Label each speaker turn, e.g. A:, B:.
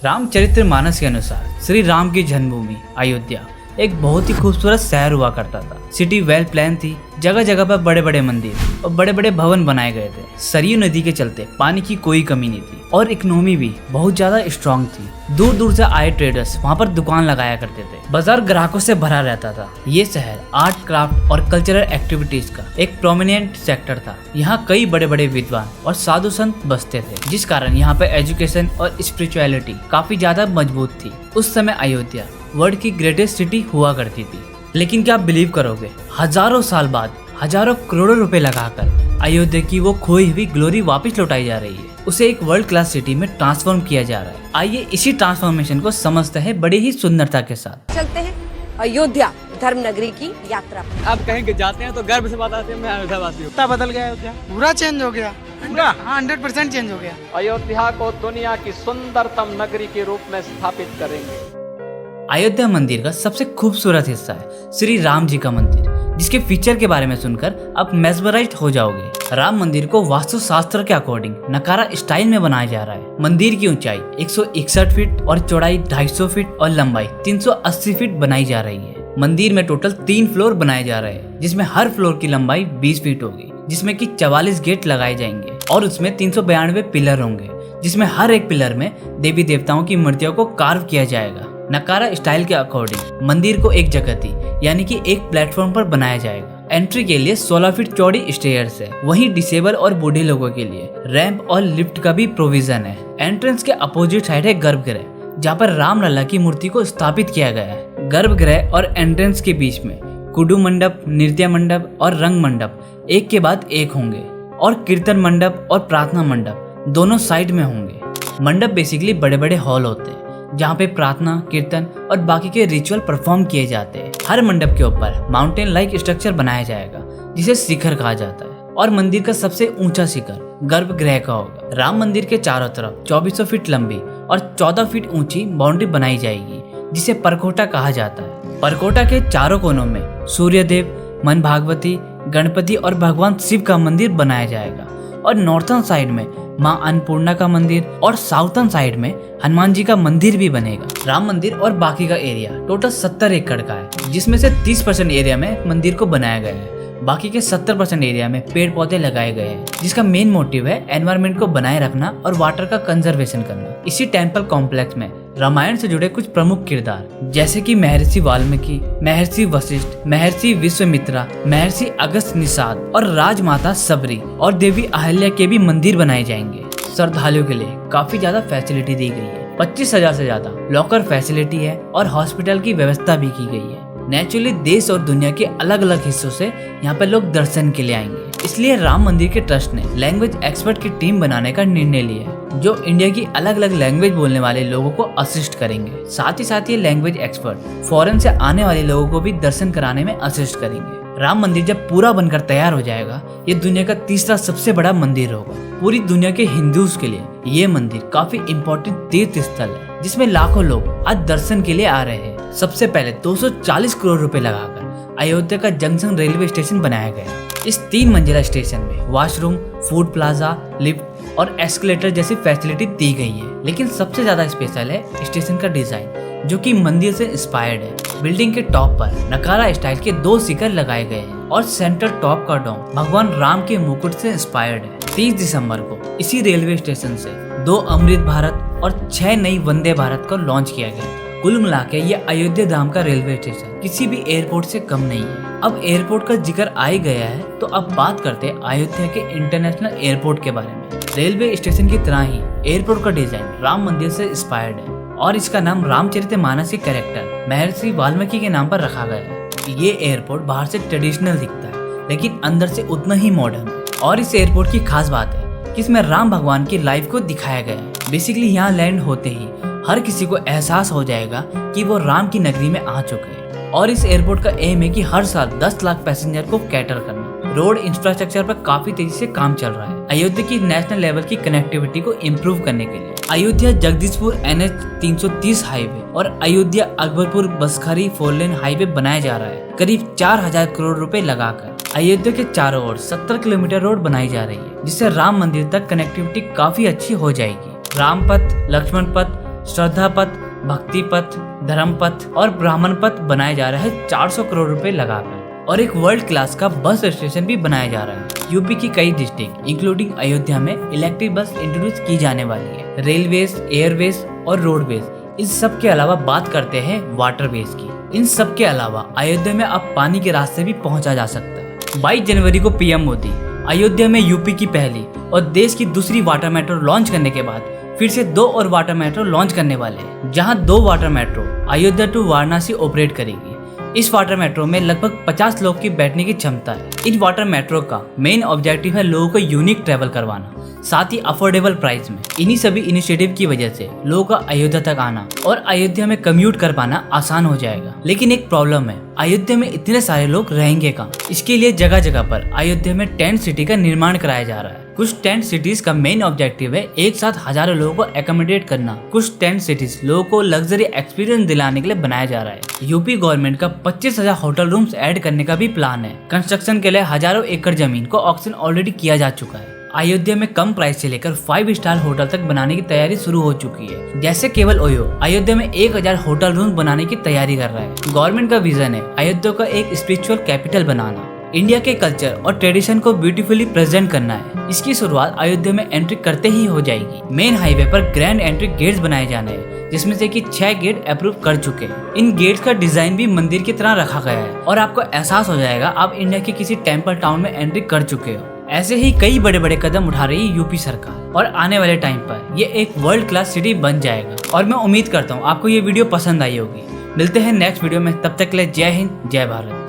A: रामचरितमानस के अनुसार श्री राम की जन्मभूमि अयोध्या एक बहुत ही खूबसूरत शहर हुआ करता था। सिटी वेल प्लान थी, जगह जगह पर बड़े बड़े मंदिर और बड़े बड़े भवन बनाए गए थे। सरयू नदी के चलते पानी की कोई कमी नहीं थी और इकोनॉमी भी बहुत ज्यादा स्ट्रांग थी। दूर दूर से आए ट्रेडर्स वहाँ पर दुकान लगाया करते थे। बाजार ग्राहकों से भरा रहता था। ये शहर आर्ट, क्राफ्ट और कल्चरल एक्टिविटीज का एक प्रोमिनेंट सेक्टर था। यहाँ कई बड़े बड़े विद्वान और साधु संत बसते थे, जिस कारण यहाँ पे एजुकेशन और स्पिरिचुअलिटी काफी ज्यादा मजबूत थी। उस समय अयोध्या वर्ल्ड की ग्रेटेस्ट सिटी हुआ करती थी। लेकिन क्या आप बिलीव करोगे, हजारों साल बाद हजारों करोड़ों रुपए लगाकर अयोध्या की वो खोई हुई ग्लोरी वापस लौटाई जा रही है। उसे एक वर्ल्ड क्लास सिटी में ट्रांसफॉर्म किया जा रहा है। आइए इसी ट्रांसफॉर्मेशन को समझते हैं बड़े ही सुंदरता के साथ।
B: चलते हैं अयोध्या धर्म नगरी की यात्रा।
C: अब कहीं जाते हैं तो गर्व से बताते हैं मैं अयोध्यावासी हूँ।
D: बदल गया अयोध्या, पूरा चेंज हो गया, पूरा 100% चेंज हो गया।
C: अयोध्या को दुनिया की सुंदरतम नगरी के रूप में स्थापित करेंगे।
A: अयोध्या मंदिर का सबसे खूबसूरत हिस्सा है श्री राम जी का मंदिर, जिसके फीचर के बारे में सुनकर आप मेस्मराइज्ड हो जाओगे। राम मंदिर को वास्तु शास्त्र के अकॉर्डिंग नकारा स्टाइल में बनाया जा रहा है। मंदिर की ऊंचाई 161 फीट और चौड़ाई 250 फीट और लंबाई 380 फीट बनाई जा रही है। मंदिर में टोटल 3 फ्लोर बनाए जा रहे हैं, जिसमें हर फ्लोर की लंबाई 20 फीट होगी, जिसमें कि 44 गेट लगाए जाएंगे और उसमें 392 पिलर होंगे, जिसमें हर एक पिलर में देवी देवताओं की मूर्तियों को कार्व किया जाएगा। नकारा स्टाइल के अकॉर्डिंग मंदिर को एक जगह थी, यानी कि एक प्लेटफॉर्म पर बनाया जाएगा। एंट्री के लिए 16 फीट चौड़ी स्टेयर्स है। वहीं डिसेबल और बूढ़े लोगों के लिए रैंप और लिफ्ट का भी प्रोविजन है। एंट्रेंस के अपोजिट साइड है गर्भगृह, जहाँ पर राम लला की मूर्ति को स्थापित किया गया है। गर्भगृह और एंट्रेंस के बीच में कुडू मंडप, नृत्य मंडप और रंग मंडप एक के बाद एक होंगे और कीर्तन मंडप और प्रार्थना मंडप दोनों साइड में होंगे। मंडप बेसिकली बड़े बड़े हॉल होते हैं, जहाँ पे प्रार्थना, कीर्तन और बाकी के रिचुअल परफॉर्म किए जाते हैं। हर मंडप के ऊपर माउंटेन लाइक स्ट्रक्चर बनाया जाएगा, जिसे शिखर कहा जाता है, और मंदिर का सबसे ऊंचा शिखर गर्भगृह का होगा। राम मंदिर के चारों तरफ 2400 फीट लंबी और 14 फीट ऊंची बाउंड्री बनाई जाएगी, जिसे परकोटा कहा जाता है। परकोटा के चारों कोनों में सूर्यदेव, मन भागवती, गणपति और भगवान शिव का मंदिर बनाया जाएगा, और नॉर्थर्न साइड में माँ अन्नपूर्णा का मंदिर और साउथर्न साइड में हनुमान जी का मंदिर भी बनेगा। राम मंदिर और बाकी का एरिया टोटल 70 एकड़ का है, जिसमें से 30% एरिया में मंदिर को बनाया गया है। बाकी के 70% एरिया में पेड़ पौधे लगाए गए हैं, जिसका मेन मोटिव है एनवायरनमेंट को बनाए रखना और वाटर का कंजर्वेशन करना। इसी टेम्पल कॉम्प्लेक्स में रामायण से जुड़े कुछ प्रमुख किरदार जैसे कि महर्षि वाल्मीकि, महर्षि वशिष्ठ, महर्षि विश्वामित्रा, महर्षि अगस्त निषाद और राजमाता सबरी और देवी अहल्या के भी मंदिर बनाए जाएंगे। श्रद्धालुओं के लिए काफी ज्यादा फैसिलिटी दी गई है। 25,000 से ज्यादा लॉकर फैसिलिटी है और हॉस्पिटल की व्यवस्था भी की गई है। नेचुरली देश और दुनिया के अलग अलग हिस्सों से यहाँ पे लोग दर्शन के लिए आएंगे। इसलिए राम मंदिर के ट्रस्ट ने लैंग्वेज एक्सपर्ट की टीम बनाने का निर्णय लिया है, जो इंडिया की अलग अलग लैंग्वेज बोलने वाले लोगों को असिस्ट करेंगे। साथ ही ये लैंग्वेज एक्सपर्ट फॉरेन से आने वाले लोगों को भी दर्शन कराने में असिस्ट करेंगे। राम मंदिर जब पूरा बनकर तैयार हो जाएगा, ये दुनिया का तीसरा सबसे बड़ा मंदिर होगा। पूरी दुनिया के हिंदूज के लिए ये मंदिर काफी इम्पोर्टेंट तीर्थ स्थल है, जिसमें लाखों लोग आज दर्शन के लिए आ रहे हैं। सबसे पहले 240 करोड़ रुपए लगाकर अयोध्या का जंक्शन रेलवे स्टेशन बनाया गया। इस 3 मंजिला स्टेशन में वॉशरूम, फूड प्लाजा, लिफ्ट और एस्केलेटर जैसी फैसिलिटी दी गई है। लेकिन सबसे ज्यादा स्पेशल है स्टेशन का डिजाइन, जो कि मंदिर से इंस्पायर्ड है। बिल्डिंग के टॉप पर नकारा स्टाइल के 2 शिखर लगाए गए हैं और सेंटर टॉप का डोम भगवान राम के मुकुट से इंस्पायर्ड है। 30 दिसंबर को इसी रेलवे स्टेशन से 2 अमृत भारत और 6 नई वंदे भारत को लॉन्च किया गया। कुल मिला के ये अयोध्या धाम का रेलवे स्टेशन किसी भी एयरपोर्ट से कम नहीं है। अब एयरपोर्ट का जिक्र आ ही गया है, तो अब बात करते हैं अयोध्या के इंटरनेशनल एयरपोर्ट के बारे में। रेलवे स्टेशन की तरह ही एयरपोर्ट का डिजाइन राम मंदिर से इंस्पायर्ड है और इसका नाम रामचरितमानस के कैरेक्टर महर्षि वाल्मीकि के नाम पर रखा गया है। ये एयरपोर्ट बाहर से ट्रेडिशनल दिखता है, लेकिन अंदर से उतना ही मॉडर्न है। और इस एयरपोर्ट की खास बात है कि इसमें राम भगवान की लाइफ को दिखाया गया है। बेसिकली यहाँ लैंड होते ही हर किसी को एहसास हो जाएगा कि वो राम की नगरी में आ चुके हैं। और इस एयरपोर्ट का एम है कि हर साल 10 लाख पैसेंजर को कैटर करना। रोड इंफ्रास्ट्रक्चर पर काफी तेजी से काम चल रहा है। अयोध्या की नेशनल लेवल की कनेक्टिविटी को इम्प्रूव करने के लिए अयोध्या जगदीशपुर NH 330 हाईवे और अयोध्या अकबरपुर बसखारी 4 लेन हाईवे बनाया जा रहा है। करीब 4000 करोड़ रुपए लगाकर अयोध्या के चारों ओर 70 किलोमीटर रोड बनाई जा रही है, जिससे राम मंदिर तक कनेक्टिविटी काफी अच्छी हो जाएगी। राम पथ, लक्ष्मण पथ श्रद्धा पथ, भक्ति पथ, धर्म पथ और ब्राह्मण पथ बनाए जा रहे हैं 400 करोड़ रुपए लगाकर, और एक वर्ल्ड क्लास का बस स्टेशन भी बनाया जा रहा है। यूपी की कई डिस्ट्रिक्ट इंक्लूडिंग अयोध्या में इलेक्ट्रिक बस इंट्रोड्यूस की जाने वाली है। रेलवेज, एयरवेज और रोडवेज, इन सब के अलावा बात करते हैं वाटरवेज की। इन सब के अलावा अयोध्या में अब पानी के रास्ते भी पहुंचा जा सकता है। 22 जनवरी को पीएम मोदी अयोध्या में यूपी की पहली और देश की दूसरी वाटर मेट्रो लॉन्च करने के बाद फिर से 2 और वाटर मेट्रो लॉन्च करने वाले हैं, जहां 2 water metro Ayodhya to Varanasi operate करेगी। इस वाटर मेट्रो में लगभग 50 लोग की बैठने की क्षमता है। इन वाटर मेट्रो का मेन ऑब्जेक्टिव है लोगों को यूनिक ट्रेवल करवाना, साथ ही अफोर्डेबल प्राइस में। इन्हीं सभी इनिशिएटिव की वजह से लोगों का अयोध्या तक आना और अयोध्या में कम्यूट कर पाना आसान हो जाएगा। लेकिन एक प्रॉब्लम है, अयोध्या में इतने सारे लोग रहेंगे कहाँ? इसके लिए जगह जगह पर अयोध्या में टेंट सिटी का निर्माण कराया जा रहा है। कुछ टेंट सिटीज का मेन ऑब्जेक्टिव है एक साथ हजारों लोगों को एकोमोडेट करना। कुछ टेंट सिटीज लोगों को लग्जरी एक्सपीरियंस दिलाने के लिए बनाया जा रहा है। यूपी गवर्नमेंट का 25,000 होटल रूम्स ऐड करने का भी प्लान है। कंस्ट्रक्शन के लिए हजारों एकड़ जमीन को ऑक्शन ऑलरेडी किया जा चुका है। अयोध्या में कम प्राइस से लेकर 5 स्टार होटल तक बनाने की तैयारी शुरू हो चुकी है। जैसे केवल ओयो अयोध्या में 1000 होटल रूम बनाने की तैयारी कर रहा है। गवर्नमेंट का विजन है अयोध्या का एक स्पिरिचुअल कैपिटल बनाना, इंडिया के कल्चर और ट्रेडिशन को ब्यूटीफुली प्रेजेंट करना है। इसकी शुरुआत अयोध्या में एंट्री करते ही हो जाएगी। मेन हाईवे पर ग्रैंड एंट्री गेट्स बनाए जाने हैं, जिसमें से कि 6 गेट अप्रूव कर चुके हैं। इन गेट्स का डिजाइन भी मंदिर की तरह रखा गया है और आपको एहसास हो जाएगा आप इंडिया के किसी टेम्पल टाउन में एंट्री कर चुके हो। ऐसे ही कई बड़े बड़े कदम उठा रही है यूपी सरकार और आने वाले टाइम पर ये एक वर्ल्ड क्लास सिटी बन जाएगा। और मैं उम्मीद करता हूँ आपको ये वीडियो पसंद आई होगी। मिलते हैं नेक्स्ट वीडियो में, तब तक के लिए जय हिंद, जय भारत।